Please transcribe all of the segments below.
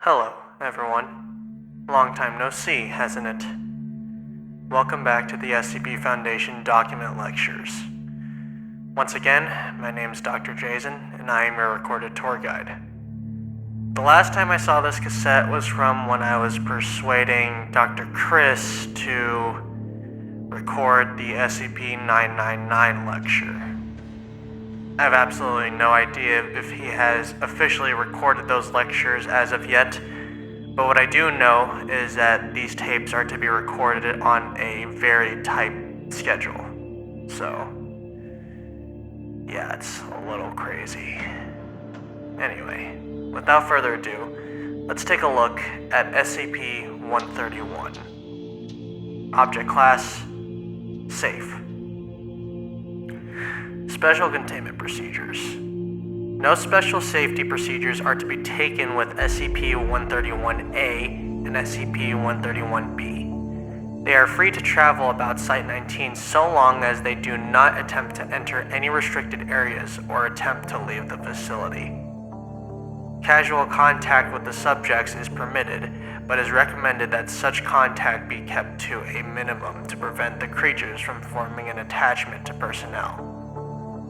Hello, everyone. Long time no see, hasn't it? Welcome back to the SCP Foundation Document Lectures. Once again, my name is Dr. Jason, and I am your recorded tour guide. The last time I saw this cassette was from when I was persuading Dr. Chris to record the SCP-999 lecture. I have absolutely no idea if he has officially recorded those lectures as of yet, but what I do know is that these tapes are to be recorded on a very tight schedule. So, yeah, it's a little crazy. Anyway, without further ado, let's take a look at SCP-131. Object Class: Safe. Special Containment Procedures. No special safety procedures are to be taken with SCP-131-A and SCP-131-B. They are free to travel about Site-19 so long as they do not attempt to enter any restricted areas or attempt to leave the facility. Casual contact with the subjects is permitted, but is recommended that such contact be kept to a minimum to prevent the creatures from forming an attachment to personnel.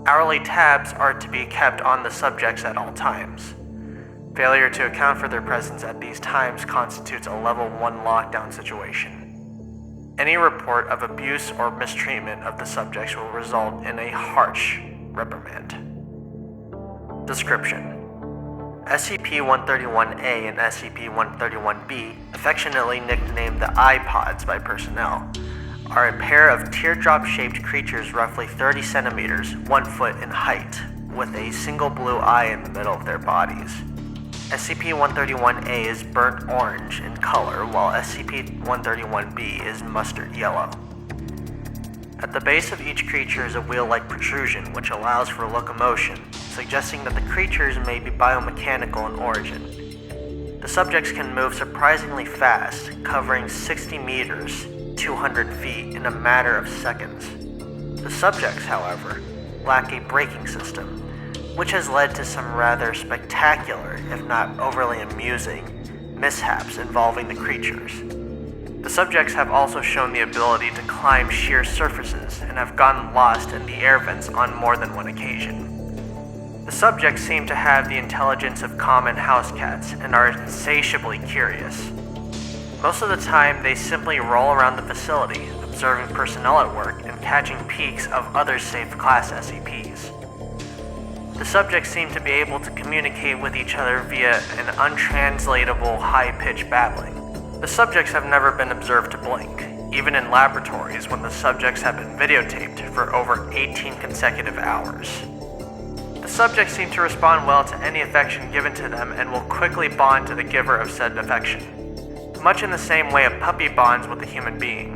Hourly tabs are to be kept on the subjects at all times. Failure to account for their presence at these times constitutes a Level 1 lockdown situation. Any report of abuse or mistreatment of the subjects will result in a harsh reprimand. Description: SCP-131-A and SCP-131-B, affectionately nicknamed the iPods by personnel, are a pair of teardrop-shaped creatures roughly 30 centimeters, 1 foot in height, with a single blue eye in the middle of their bodies. SCP-131-A is burnt orange in color, while SCP-131-B is mustard yellow. At the base of each creature is a wheel-like protrusion which allows for locomotion, suggesting that the creatures may be biomechanical in origin. The subjects can move surprisingly fast, covering 60 meters, 200 feet in a matter of seconds. The subjects, however, lack a braking system, which has led to some rather spectacular, if not overly amusing, mishaps involving the creatures. The subjects have also shown the ability to climb sheer surfaces and have gotten lost in the air vents on more than one occasion. The subjects seem to have the intelligence of common house cats and are insatiably curious. Most of the time, they simply roll around the facility, observing personnel at work and catching peeks of other safe class SCPs. The subjects seem to be able to communicate with each other via an untranslatable high-pitched babbling. The subjects have never been observed to blink, even in laboratories when the subjects have been videotaped for over 18 consecutive hours. The subjects seem to respond well to any affection given to them and will quickly bond to the giver of said affection, much in the same way a puppy bonds with a human being.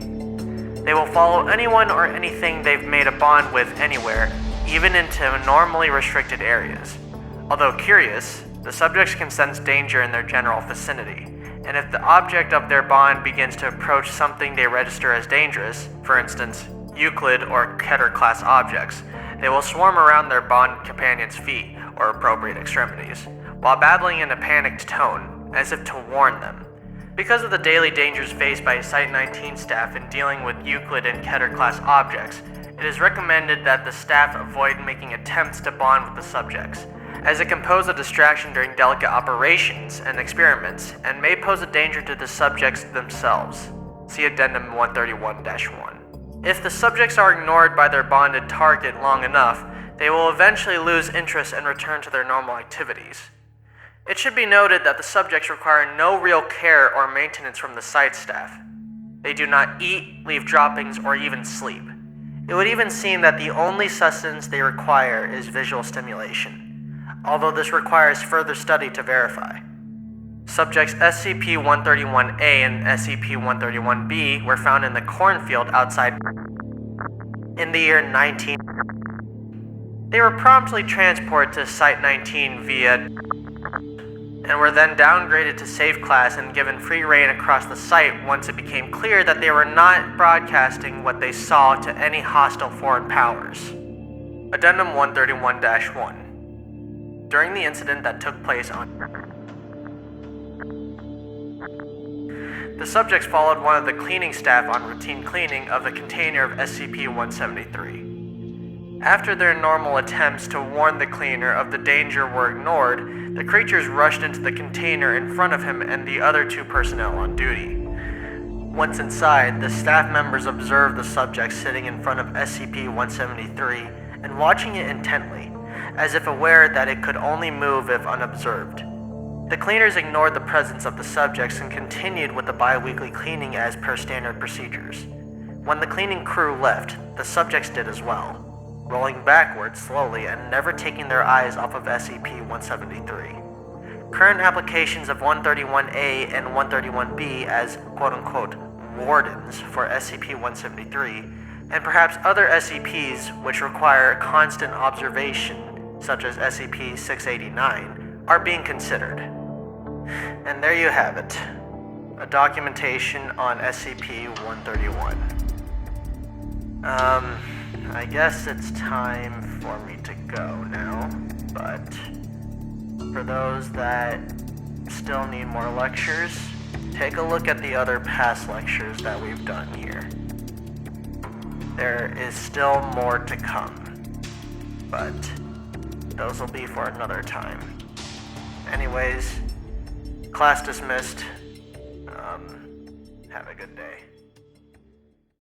They will follow anyone or anything they've made a bond with anywhere, even into normally restricted areas. Although curious, the subjects can sense danger in their general vicinity, and if the object of their bond begins to approach something they register as dangerous, for instance, Euclid or Keter class objects, they will swarm around their bond companion's feet or appropriate extremities, while babbling in a panicked tone, as if to warn them. Because of the daily dangers faced by Site-19 staff in dealing with Euclid and Keter class objects, it is recommended that the staff avoid making attempts to bond with the subjects, as it can pose a distraction during delicate operations and experiments, and may pose a danger to the subjects themselves. See Addendum 131-1. If the subjects are ignored by their bonded target long enough, they will eventually lose interest and return to their normal activities. It should be noted that the subjects require no real care or maintenance from the site staff. They do not eat, leave droppings, or even sleep. It would even seem that the only sustenance they require is visual stimulation, although this requires further study to verify. Subjects SCP-131-A and SCP-131-B were found in the cornfield outside in the year 19. They were promptly transported to Site-19 via and were then downgraded to safe class and given free rein across the site once it became clear that they were not broadcasting what they saw to any hostile foreign powers. Addendum 131-1. During the incident that took place on The subjects followed one of the cleaning staff on routine cleaning of the container of SCP-173. After their normal attempts to warn the cleaner of the danger were ignored, the creatures rushed into the container in front of him and the other 2 personnel on duty. Once inside, the staff members observed the subject sitting in front of SCP-173 and watching it intently, as if aware that it could only move if unobserved. The cleaners ignored the presence of the subjects and continued with the bi-weekly cleaning as per standard procedures. When the cleaning crew left, the subjects did as well, rolling backwards slowly and never taking their eyes off of SCP-173. Current applications of 131A and 131B as quote-unquote wardens for SCP-173, and perhaps other SCPs which require constant observation, such as SCP-689, are being considered. And there you have it, a documentation on SCP-131. I guess it's time for me to go now, but for those that still need more lectures, take a look at the other past lectures that we've done here. There is still more to come, but those will be for another time. Anyways, class dismissed. Have a good day.